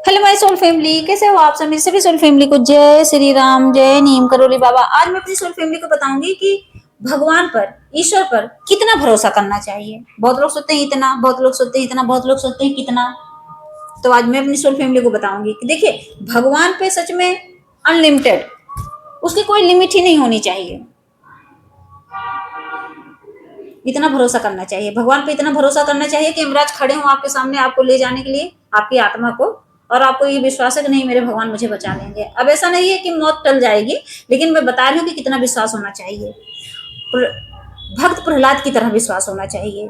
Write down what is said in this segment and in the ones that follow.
Hello my soul family, कैसे हो आप सब। मेरी सभी सोल फैमिली को जय श्री राम, जय नीम करोली बाबा। आज मैं अपनी सोल फैमिली को बताऊंगी कि भगवान पर, ईश्वर पर कितना भरोसा करना चाहिए। बहुत लोग सोचते हैं इतना, बहुत लोग सोचते हैं इतना, बहुत लोग सोचते हैं कितना। तो आज मैं अपनी सोल फैमिली को बताऊंगी कि देखिए, भगवान पे सच में अनलिमिटेड, उसकी कोई लिमिट ही नहीं होनी चाहिए। इतना भरोसा करना चाहिए भगवान पे, इतना भरोसा करना चाहिए कि यमराज खड़े हों आपके सामने, आपको ले जाने के लिए, आपकी आत्मा को, और आपको ये विश्वास है कि नहीं मेरे भगवान मुझे बचा लेंगे। अब ऐसा नहीं है कि मौत टल जाएगी, लेकिन मैं बता रही हूँ कि कितना विश्वास होना चाहिए। भक्त प्रहलाद की तरह विश्वास होना चाहिए।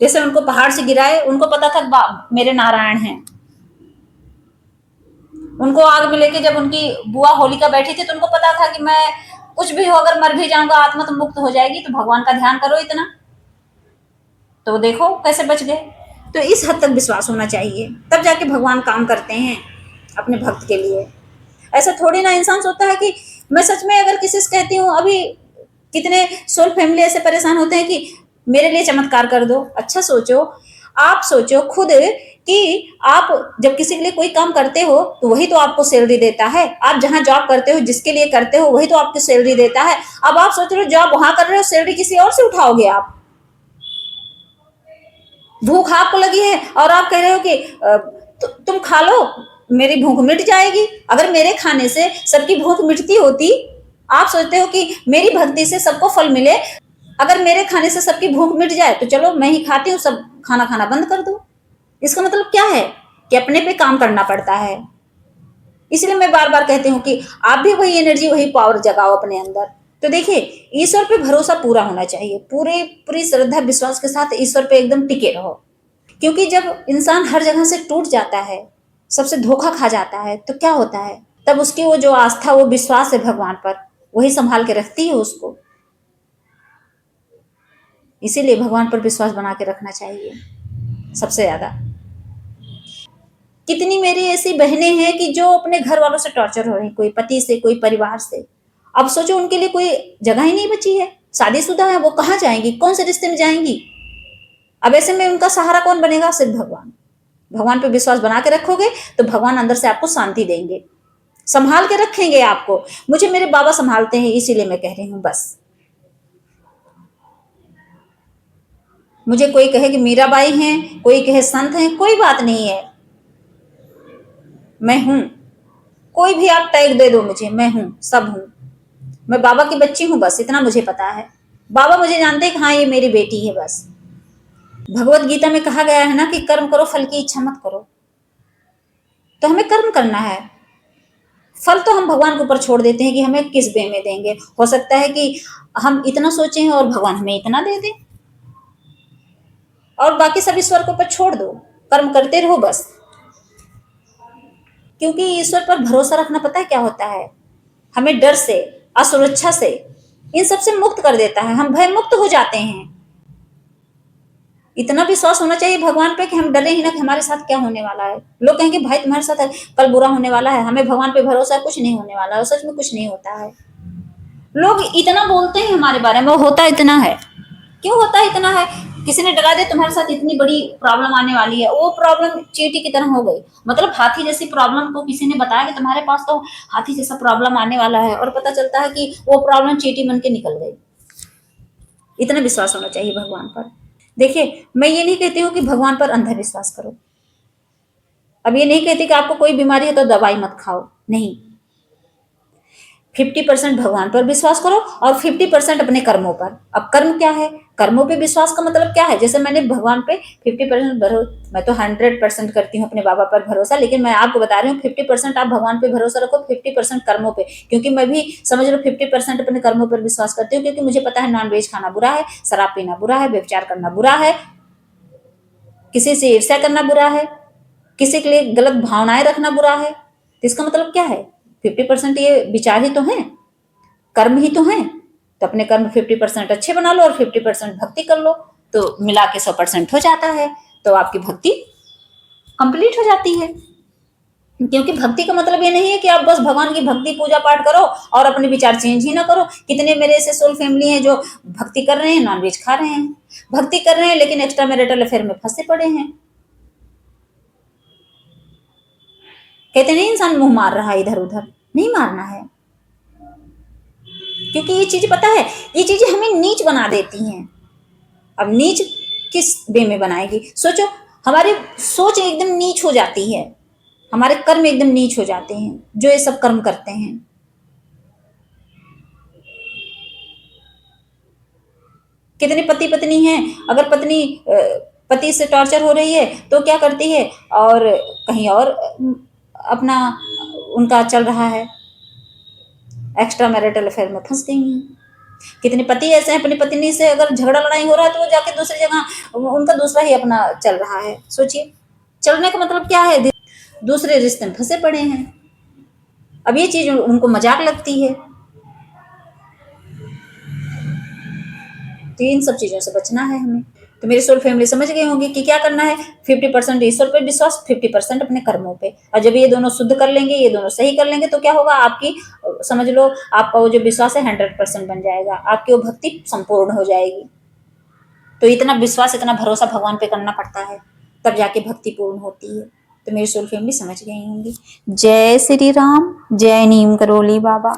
जैसे उनको पहाड़ से गिराए, उनको पता था मेरे नारायण हैं। उनको आग में लेके जब उनकी बुआ होलिका बैठी थी, तो उनको पता था कि मैं कुछ भी हो, अगर मर भी जाऊंगा आत्मा तो मुक्त हो जाएगी। तो भगवान का ध्यान करो इतना, तो देखो कैसे बच गए। तो इस हद तक विश्वास होना चाहिए, तब जाके भगवान काम करते हैं अपने भक्त के लिए। ऐसा थोड़ी ना इंसान सोचता है कि मैं सच में अगर किसी से कहती हूँ, अभी कितने सोल फैमिली ऐसे परेशान होते हैं कि मेरे लिए चमत्कार कर दो। अच्छा सोचो, आप सोचो खुद कि आप जब किसी के लिए कोई काम करते हो तो वही तो आपको सैलरी देता है। आप जहां जॉब करते हो, जिसके लिए करते हो, वही तो आपको सैलरी देता है। अब आप सोच रहे हो जॉब वहां कर रहे हो, सैलरी किसी और से उठाओगे आप। भूख आपको लगी है और आप कह रहे हो कि तुम खा लो, मेरी भूख मिट जाएगी। अगर मेरे खाने से सबकी भूख मिटती होती, आप सोचते हो कि मेरी भक्ति से सबको फल मिले, अगर मेरे खाने से सबकी भूख मिट जाए तो चलो मैं ही खाती हूँ, सब खाना खाना बंद कर दो। इसका मतलब क्या है कि अपने पे काम करना पड़ता है। इसलिए मैं बार बार कहती हूँ कि आप भी वही एनर्जी, वही पावर जगाओ अपने अंदर। तो देखिए, ईश्वर पे भरोसा पूरा होना चाहिए, पूरी श्रद्धा विश्वास के साथ ईश्वर पे एकदम टिके रहो। क्योंकि जब इंसान हर जगह से टूट जाता है, सबसे धोखा खा जाता है, तो क्या होता है, तब उसकी वो जो आस्था, वो विश्वास है भगवान पर, वही संभाल के रखती है उसको। इसीलिए भगवान पर विश्वास बना के रखना चाहिए सबसे ज्यादा। कितनी मेरी ऐसी बहनें हैं कि जो अपने घर वालों से टॉर्चर हो रही, कोई पति से, कोई परिवार से। अब सोचो उनके लिए कोई जगह ही नहीं बची है, शादीशुदा है, वो कहाँ जाएंगी, कौन से रिश्ते में जाएंगी। अब ऐसे में उनका सहारा कौन बनेगा, सिर्फ भगवान। भगवान पे विश्वास बना के रखोगे तो भगवान अंदर से आपको शांति देंगे, संभाल के रखेंगे आपको। मुझे मेरे बाबा संभालते हैं, इसीलिए मैं कह रही हूँ बस। मुझे कोई कहे कि मीराबाई हैं, कोई कहे संत हैं, कोई बात नहीं है, मैं हूं। कोई भी आप टैग दे दो मुझे, मैं हूं, सब हूं। मैं बाबा की बच्ची हूं, बस इतना मुझे पता है। बाबा मुझे जानते हैं कि हाँ ये मेरी बेटी है बस। भगवत गीता में कहा गया है ना कि कर्म करो, फल की इच्छा मत करो। तो हमें कर्म करना है, फल तो हम भगवान के ऊपर छोड़ देते हैं कि हमें किस वे में देंगे। हो सकता है कि हम इतना सोचे और भगवान हमें इतना दे दे, और बाकी सब ईश्वर के ऊपर छोड़ दो, कर्म करते रहो बस। क्योंकि ईश्वर पर भरोसा रखना पता है क्या होता है, हमें डर से, असुरक्षा से, इन सबसे मुक्त कर देता है। हम भय मुक्त हो जाते हैं। इतना विश्वास होना चाहिए भगवान पे कि हम डरे ही ना कि हमारे साथ क्या होने वाला है। लोग कहेंगे भाई तुम्हारे साथ कल बुरा होने वाला है, हमें भगवान पे भरोसा है, कुछ नहीं होने वाला है, और सच में कुछ नहीं होता है। लोग इतना बोलते हैं हमारे बारे में, होता इतना है। क्यों होता इतना है, किसी ने डरा दिया तुम्हारे साथ इतनी बड़ी प्रॉब्लम आने वाली है, वो प्रॉब्लम चींटी की तरह हो गई। मतलब हाथी जैसी प्रॉब्लम को किसी ने बताया कि तुम्हारे पास तो हाथी जैसा प्रॉब्लम आने वाला है, और पता चलता है कि वो प्रॉब्लम चींटी बन के निकल गई। इतना विश्वास होना चाहिए भगवान पर। देखिए, मैं ये नहीं कहती हूँ कि भगवान पर अंधविश्वास करो। अब ये नहीं कहती कि आपको कोई बीमारी है तो दवाई मत खाओ, नहीं। 50% भगवान पर विश्वास करो और 50% अपने कर्मों पर। अब कर्म क्या है, कर्मों पे विश्वास का मतलब क्या है, जैसे मैंने भगवान पे 50% भरोसा, मैं तो 100% करती हूँ अपने बाबा पर भरोसा, लेकिन मैं आपको बता रही हूँ 50% आप भगवान पे भरोसा रखो, 50% कर्मों पे। क्योंकि मैं भी समझ लो 50% अपने कर्मों पर विश्वास करती हूँ, क्योंकि मुझे पता है नॉनवेज खाना बुरा है, शराब पीना बुरा है, व्यभिचार करना बुरा है, किसी से ईर्ष्या करना बुरा है, किसी के लिए गलत भावनाएं रखना बुरा है। तो इसका मतलब क्या है, 50% ये विचार ही तो है, कर्म ही तो है। तो अपने कर्म 50% अच्छे बना लो और 50% भक्ति कर लो, तो मिला के 100% हो जाता है। तो आपकी भक्ति कंप्लीट हो जाती है। क्योंकि भक्ति का मतलब ये नहीं है कि आप बस भगवान की भक्ति पूजा पाठ करो और अपने विचार चेंज ही ना करो। कितने मेरे ऐसे सोल फैमिली हैं जो भक्ति कर रहे हैं, नॉनवेज खा रहे हैं, भक्ति कर रहे हैं लेकिन एक्स्ट्रा मैरिटल अफेयर में फंसे पड़े हैं। कहते नहीं इंसान मुंह मार रहा है इधर उधर, नहीं मारना है, क्योंकि ये चीज पता है, ये चीजें हमें नीच बना देती हैं। अब नीच किस वे में बनाएगी? सोचो, हमारी सोच एकदम नीच हो जाती है, हमारे कर्म एकदम नीच हो जाते हैं जो ये सब कर्म करते हैं। कितने पति पत्नी हैं, अगर पत्नी पति से टॉर्चर हो रही है तो क्या करती है, और कहीं और अपना उनका चल रहा है, एक्स्ट्रा मैरिटल अफेयर में फंस गई हैं। कितने पति ऐसे हैं, अपनी पत्नी से अगर झगड़ा लड़ाई हो रहा है तो वो जाके दूसरी जगह उनका दूसरा ही अपना चल रहा है। सोचिए, चलने का मतलब क्या है, दूसरे रिश्ते में फंसे पड़े हैं। अब ये चीज उनको मजाक लगती है। तो इन सब चीजों से बचना है हमें। तो मेरी सोल फैमिली समझ गई होंगी कि क्या करना है। 50% ईश्वर पे विश्वास, 50% अपने कर्मों पे। और जब ये दोनों शुद्ध कर लेंगे, ये दोनों सही कर लेंगे, तो क्या होगा, आपकी समझ लो आपका वो जो विश्वास है 100% बन जाएगा, आपकी वो भक्ति संपूर्ण हो जाएगी। तो इतना विश्वास, इतना भरोसा भगवान पे करना पड़ता है, तब जाके भक्ति पूर्ण होती है। तो मेरी सोल फैमिली समझ गई होंगी। जय श्री राम, जय नीम करोली बाबा।